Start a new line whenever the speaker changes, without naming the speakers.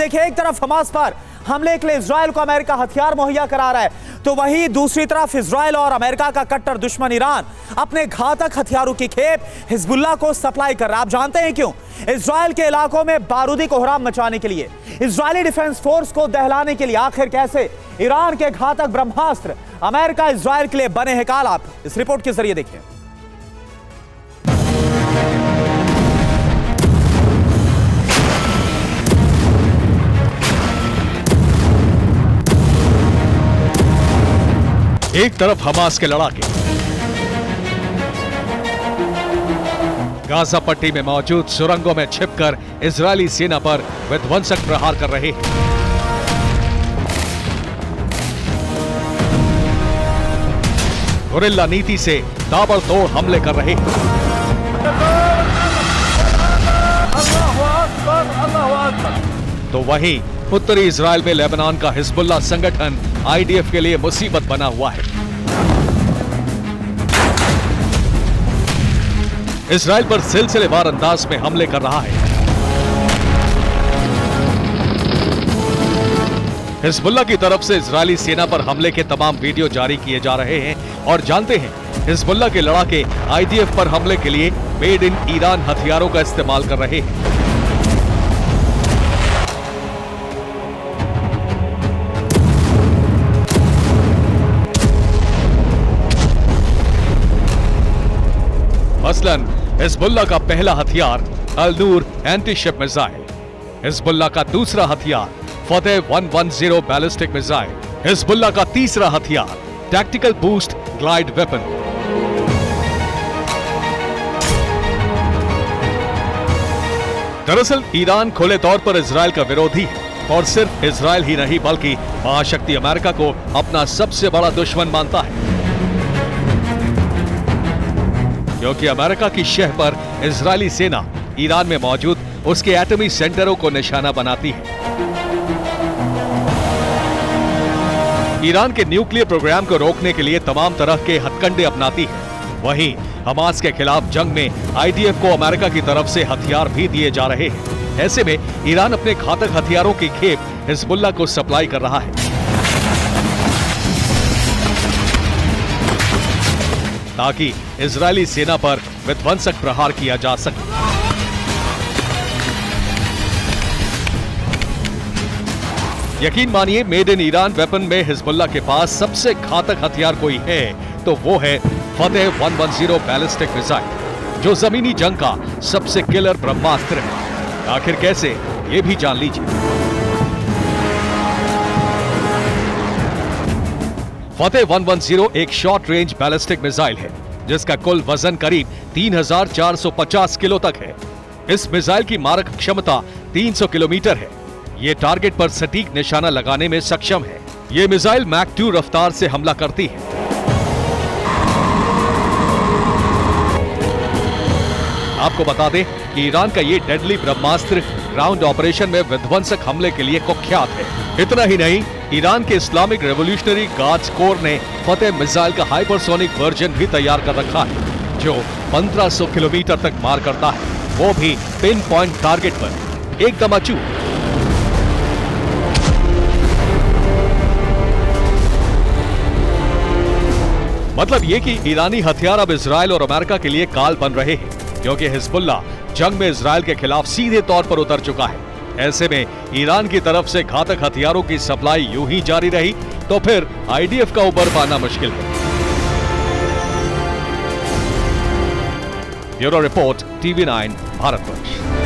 देखिए, एक तरफ हमास पर हमले के लिए इजराइल को अमेरिका हथियार मुहैया करा रहा है, तो वहीं दूसरी तरफ इजराइल और अमेरिका का कट्टर दुश्मन ईरान अपने घातक हथियारों की खेप हिजबुल्लाह को सप्लाई कर रहा है। आप जानते हैं क्यों? इजराइल के इलाकों में बारूदी कोहराम मचाने के लिए, इजरायली डिफेंस फोर्स को दहलाने के लिए। आखिर कैसे ईरान के घातक ब्रह्मास्त्र अमेरिका इजराइल के लिए बने हैं काल, आप इस रिपोर्ट के जरिए देखिए।
एक तरफ हमास के लड़ाके गाजा पट्टी में मौजूद सुरंगों में छिपकर इजरायली सेना पर विध्वंसक प्रहार कर रहे हैं। गुरिल्ला नीति से ताबड़तोड़ हमले कर रहे हैं। तो वहीं उत्तरी इजराइल में लेबनान का हिजबुल्लाह संगठन आईडीएफ के लिए मुसीबत बना हुआ है। इजराइल पर सिलसिलेवार अंदाज में हमले कर रहा है। हिजबुल्लाह की तरफ से इजरायली सेना पर हमले के तमाम वीडियो जारी किए जा रहे हैं और जानते हैं हिजबुल्लाह के लड़ाके आईडीएफ पर हमले के लिए मेड इन ईरान हथियारों का इस्तेमाल कर रहे हैं। मसलन हिजबुल्लाह का पहला हथियार अल-नूर एंटी शिप मिसाइल, हिजबुल्लाह का दूसरा हथियार फतेह 110 बैलिस्टिक मिसाइल, हिजबुल्लाह का तीसरा हथियार टैक्टिकल बूस्ट ग्लाइड वेपन। दरअसल ईरान खुले तौर पर इजराइल का विरोधी है और सिर्फ इजराइल ही नहीं बल्कि महाशक्ति अमेरिका को अपना सबसे बड़ा दुश्मन मानता है, क्योंकि अमेरिका की शह पर इजरायली सेना ईरान में मौजूद उसके एटमी सेंटरों को निशाना बनाती है। ईरान के न्यूक्लियर प्रोग्राम को रोकने के लिए तमाम तरह के हथकंडे अपनाती है। वहीं हमास के खिलाफ जंग में आईडीएफ को अमेरिका की तरफ से हथियार भी दिए जा रहे हैं। ऐसे में ईरान अपने घातक हथियारों की खेप हिजबुल्लाह को सप्लाई कर रहा है ताकि इजरायली सेना पर विध्वंसक प्रहार किया जा सके। यकीन मानिए, मेड इन ईरान वेपन में हिजबुल्लाह के पास सबसे घातक हथियार कोई है तो वो है फतेह 110 बैलिस्टिक मिसाइल, जो जमीनी जंग का सबसे किलर ब्रह्मास्त्र है। आखिर कैसे, ये भी जान लीजिए। फतेह 110 एक शॉर्ट रेंज बैलिस्टिक मिसाइल है जिसका कुल वजन करीब 3450 किलो तक है। इस मिसाइल की मारक क्षमता 300 किलोमीटर है। ये टारगेट पर सटीक निशाना लगाने में सक्षम है। ये मिसाइल मैक 2 रफ्तार से हमला करती है। आपको बता दें कि ईरान का ये डेडली ब्रह्मास्त्र ग्राउंड ऑपरेशन में विध्वंसक हमले के लिए कुख्यात है। इतना ही नहीं, ईरान के इस्लामिक रेवोल्यूशनरी गार्ड्स कोर ने फतेह मिसाइल का हाइपरसोनिक वर्जन भी तैयार कर रखा है जो 1500 किलोमीटर तक मार करता है, वो भी पिन पॉइंट टारगेट पर, एकदम अचूक। मतलब ये कि ईरानी हथियार अब इजराइल और अमेरिका के लिए काल बन रहे हैं, क्योंकि हिजबुल्लाह जंग में इजराइल के खिलाफ सीधे तौर पर उतर चुका है। ऐसे में ईरान की तरफ से घातक हथियारों की सप्लाई यूं ही जारी रही तो फिर आईडीएफ का उबर पाना मुश्किल है। Bureau report, TV9 Bharatvarsh.